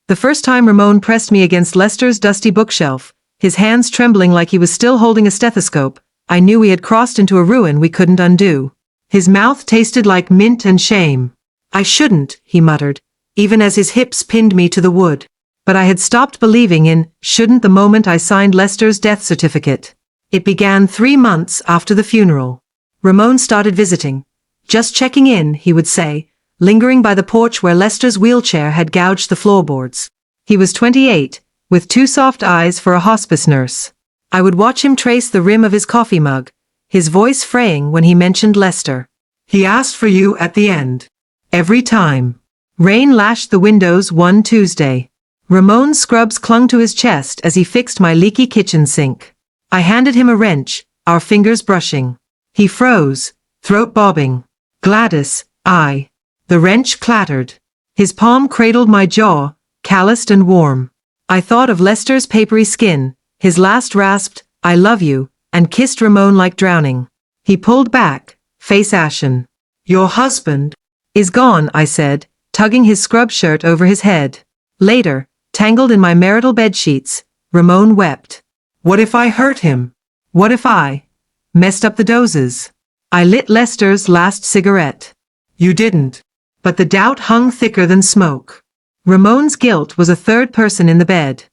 The first time Ramon pressed me against Lester's dusty bookshelf, his hands trembling like he was still holding a stethoscope, I knew we had crossed into a ruin we couldn't undo. His mouth tasted like mint and shame. I shouldn't, he muttered, even as his hips pinned me to the wood. But I had stopped believing in shouldn't the moment I signed Lester's death certificate. It began 3 months after the funeral. Ramon started visiting. Just checking in, he would say, lingering by the porch where Lester's wheelchair had gouged the floorboards. He was 28, with 2 soft eyes for a hospice nurse. I would watch him trace the rim of his coffee mug, his voice fraying when he mentioned Lester. He asked for you at the end. Every time. Rain lashed the windows one Tuesday. Ramon's scrubs clung to his chest as he fixed my leaky kitchen sink. I handed him a wrench, our fingers brushing. He froze, throat bobbing. Gladys, I. The wrench clattered. His palm cradled my jaw, calloused and warm. I thought of Lester's papery skin, his last rasped, I love you, and kissed Ramon like drowning. He pulled back, face ashen. Your husband is gone, I said, tugging his scrub shirt over his head. Later, tangled in my marital bedsheets, Ramon wept. What if I hurt him? What if I messed up the doses? I lit Lester's last cigarette. You didn't. But the doubt hung thicker than smoke. Ramon's guilt was a third person in the bed.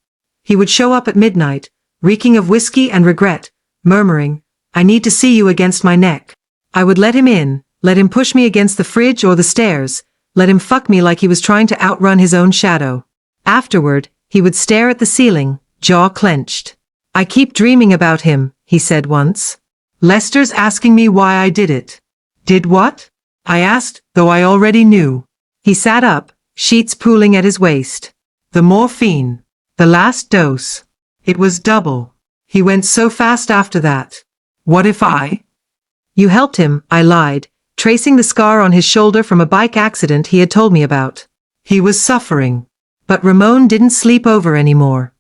He would show up at midnight, reeking of whiskey and regret, murmuring, I need to see you against my neck. I would let him in, let him push me against the fridge or the stairs, let him fuck me like he was trying to outrun his own shadow. Afterward, he would stare at the ceiling, jaw clenched. I keep dreaming about him, he said once. Lester's asking me why I did it. Did what? I asked, though I already knew. He sat up, sheets pooling at his waist. The morphine. The last dose. It was double. He went so fast after that. What if I? You helped him, I lied, tracing the scar on his shoulder from a bike accident he had told me about. He was suffering. But Ramon didn't sleep over anymore.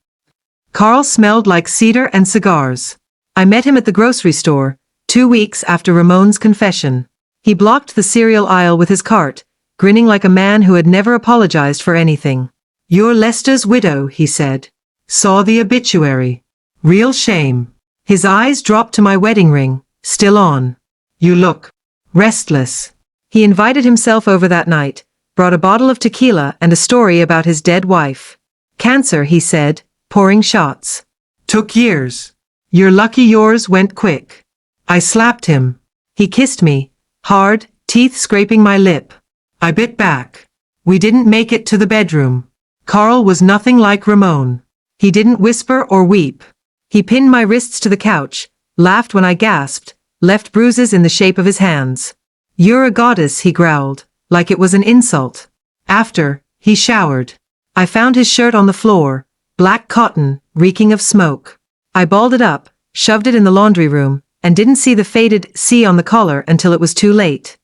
Carl smelled like cedar and cigars. I met him at the grocery store, 2 weeks after Ramon's confession. He blocked the cereal aisle with his cart, grinning like a man who had never apologized for anything. You're Lester's widow, he said. Saw the obituary. Real shame. His eyes dropped to my wedding ring, still on. You look restless. He invited himself over that night, brought a bottle of tequila and a story about his dead wife. Cancer, he said, pouring shots. Took years. You're lucky yours went quick. I slapped him. He kissed me, hard, teeth scraping my lip. I bit back. We didn't make it to the bedroom. Carl was nothing like Ramon. He didn't whisper or weep. He pinned my wrists to the couch, laughed when I gasped, left bruises in the shape of his hands. You're a goddess, he growled, like it was an insult. After, he showered. I found his shirt on the floor, black cotton, reeking of smoke. I balled it up, shoved it in the laundry room, and didn't see the faded C on the collar until it was too late.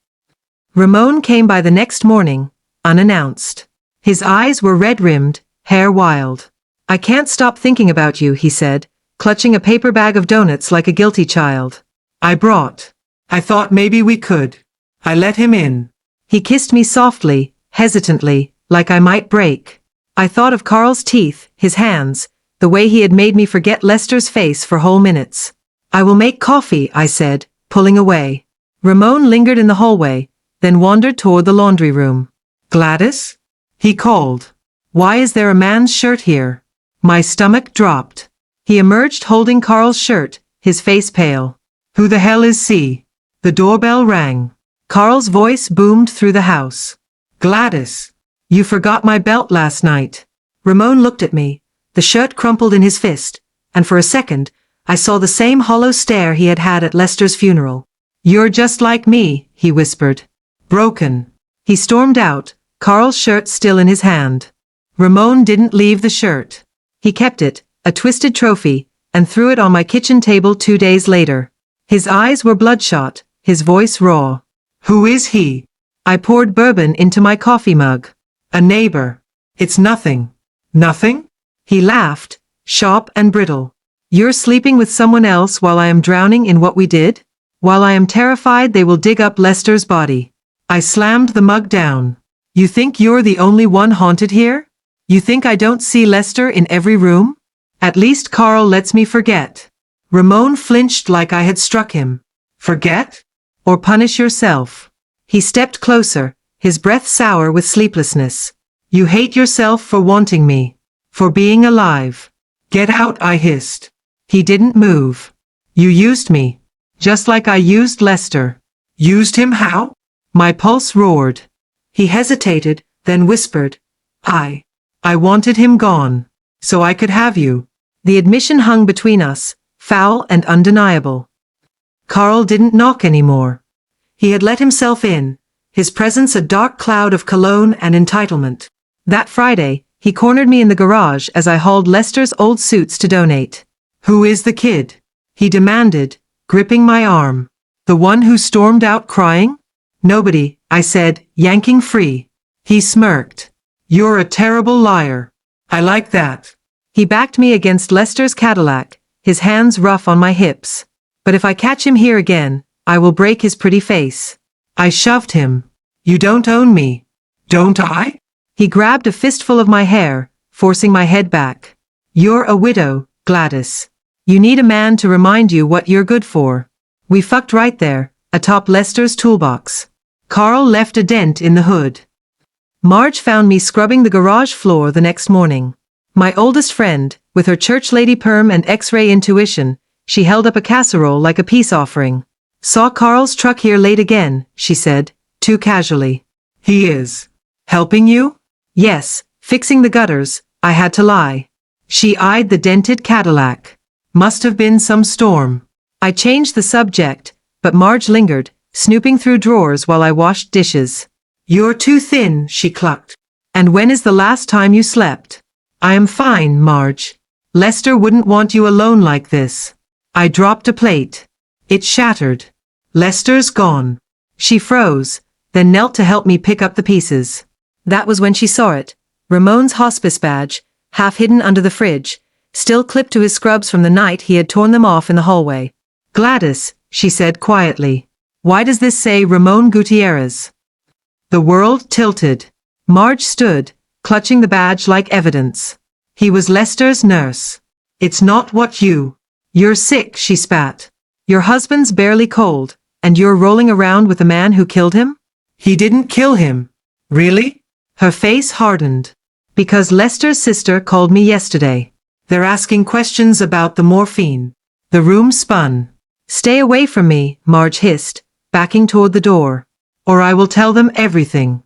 Ramon came by the next morning, unannounced. His eyes were red-rimmed, hair wild. I can't stop thinking about you, he said, clutching a paper bag of donuts like a guilty child. I thought maybe we could. I let him in. He kissed me softly, hesitantly, like I might break. I thought of Carl's teeth, his hands, the way he had made me forget Lester's face for whole minutes. I will make coffee, I said, pulling away. Ramon lingered in the hallway, then wandered toward the laundry room. Gladys? He called. Why is there a man's shirt here? My stomach dropped. He emerged holding Carl's shirt, his face pale. Who the hell is C? The doorbell rang. Carl's voice boomed through the house. Gladys, you forgot my belt last night. Ramon looked at me, the shirt crumpled in his fist, and for a second, I saw the same hollow stare he had had at Lester's funeral. You're just like me, he whispered. Broken. He stormed out, Carl's shirt still in his hand. Ramon didn't leave the shirt. He kept it, a twisted trophy, and threw it on my kitchen table 2 days later. His eyes were bloodshot, his voice raw. Who is he? I poured bourbon into my coffee mug. A neighbor. It's nothing. Nothing? He laughed, sharp and brittle. You're sleeping with someone else while I am drowning in what we did? While I am terrified they will dig up Lester's body. I slammed the mug down. You think you're the only one haunted here? You think I don't see Lester in every room? At least Carl lets me forget. Ramon flinched like I had struck him. Forget? Or punish yourself? He stepped closer, his breath sour with sleeplessness. You hate yourself for wanting me. For being alive. Get out, I hissed. He didn't move. You used me. Just like I used Lester. Used him how? My pulse roared. He hesitated, then whispered, I wanted him gone. So I could have you. The admission hung between us, foul and undeniable. Carl didn't knock anymore. He had let himself in, his presence a dark cloud of cologne and entitlement. That Friday, he cornered me in the garage as I hauled Lester's old suits to donate. Who is the kid? He demanded, gripping my arm. The one who stormed out crying? Nobody, I said, yanking free. He smirked. You're a terrible liar. I like that. He backed me against Lester's Cadillac, his hands rough on my hips. But if I catch him here again, I will break his pretty face. I shoved him. You don't own me. Don't I? He grabbed a fistful of my hair, forcing my head back. You're a widow, Gladys. You need a man to remind you what you're good for. We fucked right there, atop Lester's toolbox. Carl left a dent in the hood. Marge found me scrubbing the garage floor the next morning. My oldest friend, with her church lady perm and X-ray intuition, she held up a casserole like a peace offering. Saw Carl's truck here late again, she said, too casually. He is. Helping you? Yes, fixing the gutters, I had to lie. She eyed the dented Cadillac. Must have been some storm. I changed the subject, but Marge lingered, snooping through drawers while I washed dishes. You're too thin, she clucked. And when is the last time you slept? I am fine, Marge. Lester wouldn't want you alone like this. I dropped a plate. It shattered. Lester's gone. She froze, then knelt to help me pick up the pieces. That was when she saw it. Ramon's hospice badge, half hidden under the fridge, still clipped to his scrubs from the night he had torn them off in the hallway. Gladys, she said quietly. Why does this say Ramon Gutierrez? The world tilted. Marge stood, clutching the badge like evidence. He was Lester's nurse. It's not what You're sick, she spat. Your husband's barely cold, and you're rolling around with the man who killed him? He didn't kill him. Really? Her face hardened. Because Lester's sister called me yesterday. They're asking questions about the morphine. The room spun. Stay away from me, Marge hissed, backing toward the door. Or I will tell them everything.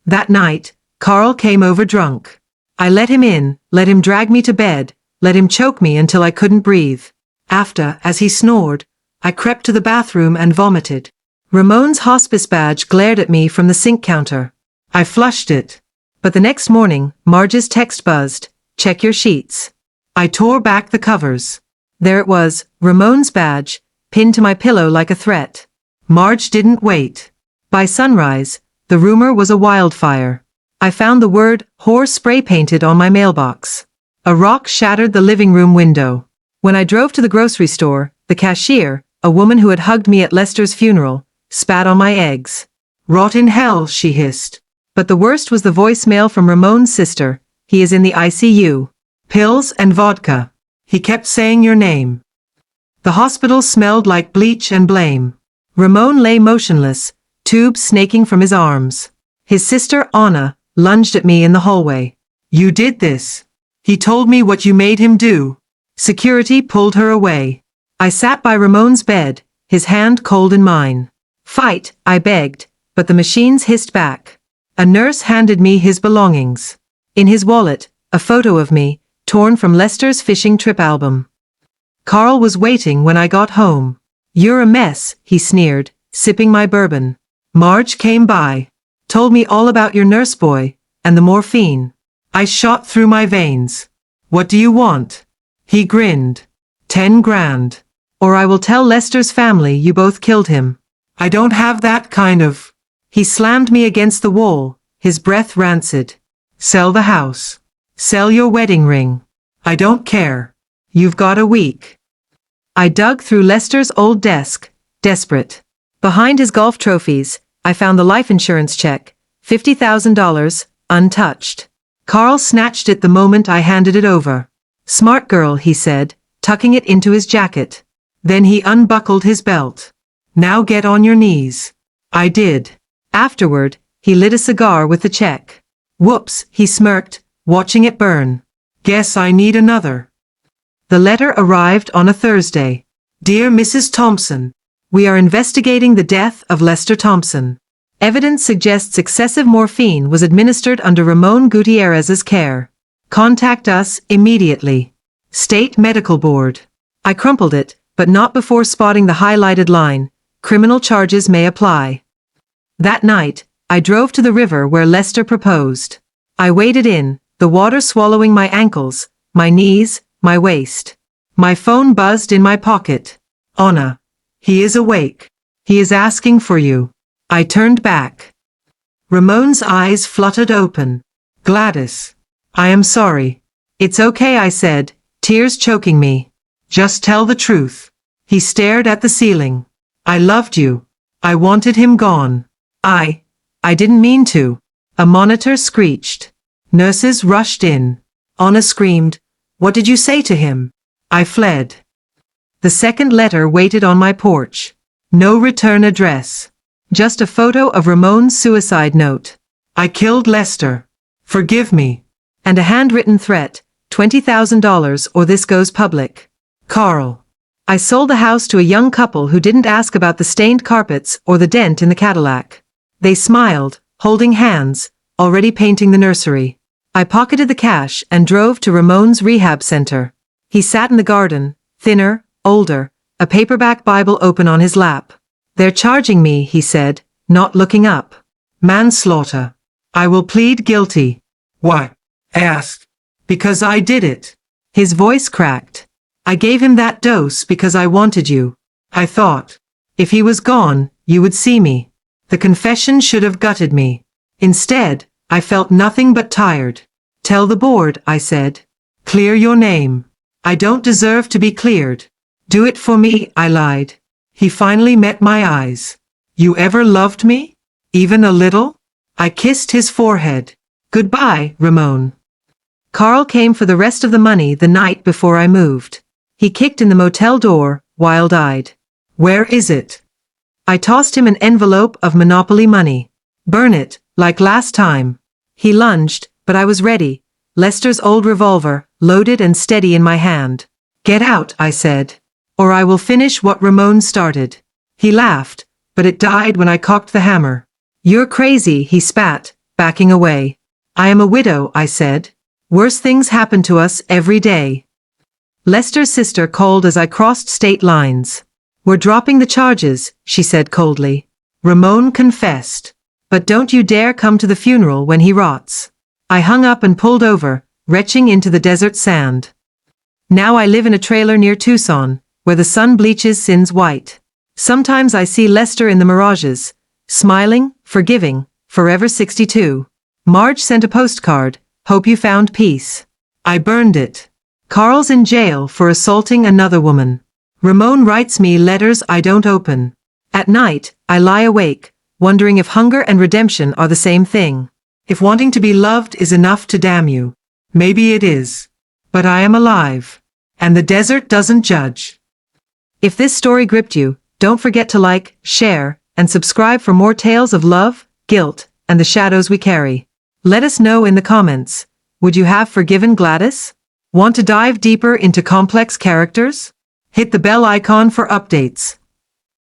That night, Carl came over drunk. I let him in, let him drag me to bed, let him choke me until I couldn't breathe. After, as he snored, I crept to the bathroom and vomited. Ramon's hospice badge glared at me from the sink counter. I flushed it. But the next morning, Marge's text buzzed, check your sheets. I tore back the covers. There it was, Ramon's badge, pinned to my pillow like a threat. Marge didn't wait. By sunrise, the rumor was a wildfire. I found the word whore spray painted on my mailbox. A rock shattered the living room window. When I drove to the grocery store, the cashier, a woman who had hugged me at Lester's funeral, spat on my eggs. Rot in hell, she hissed. But the worst was the voicemail from Ramon's sister. He is in the ICU. Pills and vodka. He kept saying your name. The hospital smelled like bleach and blame. Ramon lay motionless, tubes snaking from his arms. His sister, Anna, lunged at me in the hallway. You did this. He told me what you made him do. Security pulled her away. I sat by Ramon's bed, his hand cold in mine. Fight, I begged, but the machines hissed back. A nurse handed me his belongings. In his wallet, a photo of me, torn from Lester's fishing trip album. Carl was waiting when I got home. You're a mess, he sneered, sipping my bourbon. Marge came by. Told me all about your nurse boy, and the morphine. I shot through my veins. What do you want? He grinned. 10 grand. Or I will tell Lester's family you both killed him. I don't have that kind of... He slammed me against the wall, his breath rancid. Sell the house. Sell your wedding ring. I don't care. You've got a week. I dug through Lester's old desk, desperate. Behind his golf trophies, I found the life insurance check, $50,000, untouched. Carl snatched it the moment I handed it over. "Smart girl," he said, tucking it into his jacket. Then he unbuckled his belt. "Now get on your knees." I did. Afterward, he lit a cigar with the check. "Whoops," he smirked, watching it burn. "Guess I need another." The letter arrived on a Thursday. "Dear Mrs. Thompson, we are investigating the death of Lester Thompson. Evidence suggests excessive morphine was administered under Ramon Gutierrez's care. Contact us immediately. State Medical Board." I crumpled it, but not before spotting the highlighted line, "Criminal charges may apply." That night, I drove to the river where Lester proposed. I waded in, the water swallowing my ankles, my knees, my waist. My phone buzzed in my pocket. "Anna. He is awake. He is asking for you." I turned back. Ramon's eyes fluttered open. "Gladys. I am sorry." "It's okay," I said, tears choking me. "Just tell the truth." He stared at the ceiling. "I loved you. I wanted him gone. I didn't mean to." A monitor screeched. Nurses rushed in. Anna screamed, "What did you say to him?" I fled. The second letter waited on my porch. No return address. Just a photo of Ramon's suicide note. "I killed Lester. Forgive me." And a handwritten threat, $20,000 or this goes public. Carl. I sold the house to a young couple who didn't ask about the stained carpets or the dent in the Cadillac. They smiled, holding hands, already painting the nursery. I pocketed the cash and drove to Ramon's rehab center. He sat in the garden, thinner, older, a paperback Bible open on his lap. "They're charging me," he said, not looking up. "Manslaughter. I will plead guilty." "Why?" I asked. "Because I did it." His voice cracked. "I gave him that dose because I wanted you. I thought, if he was gone, you would see me. The confession should have gutted me. Instead, I felt nothing but tired." "Tell the board," I said. "Clear your name." "I don't deserve to be cleared." "Do it for me," I lied. He finally met my eyes. "You ever loved me? Even a little?" I kissed his forehead. "Goodbye, Ramon." Carl came for the rest of the money the night before I moved. He kicked in the motel door, wild-eyed. "Where is it?" I tossed him an envelope of Monopoly money. "Burn it, like last time." He lunged, but I was ready, Lester's old revolver, loaded and steady in my hand. "Get out," I said. "Or I will finish what Ramon started." He laughed, but it died when I cocked the hammer. "You're crazy," he spat, backing away. "I am a widow," I said. "Worse things happen to us every day." Lester's sister called as I crossed state lines. "We're dropping the charges," she said coldly. "Ramon confessed. But don't you dare come to the funeral when he rots." I hung up and pulled over, retching into the desert sand. Now I live in a trailer near Tucson, where the sun bleaches sins white. Sometimes I see Lester in the mirages, smiling, forgiving, forever 62. Marge sent a postcard, "Hope you found peace." I burned it. Carl's in jail for assaulting another woman. Ramon writes me letters I don't open. At night, I lie awake, wondering if hunger and redemption are the same thing. If wanting to be loved is enough to damn you. Maybe it is. But I am alive. And the desert doesn't judge. If this story gripped you, don't forget to like, share, and subscribe for more tales of love, guilt, and the shadows we carry. Let us know in the comments. Would you have forgiven Gladys? Want to dive deeper into complex characters? Hit the bell icon for updates.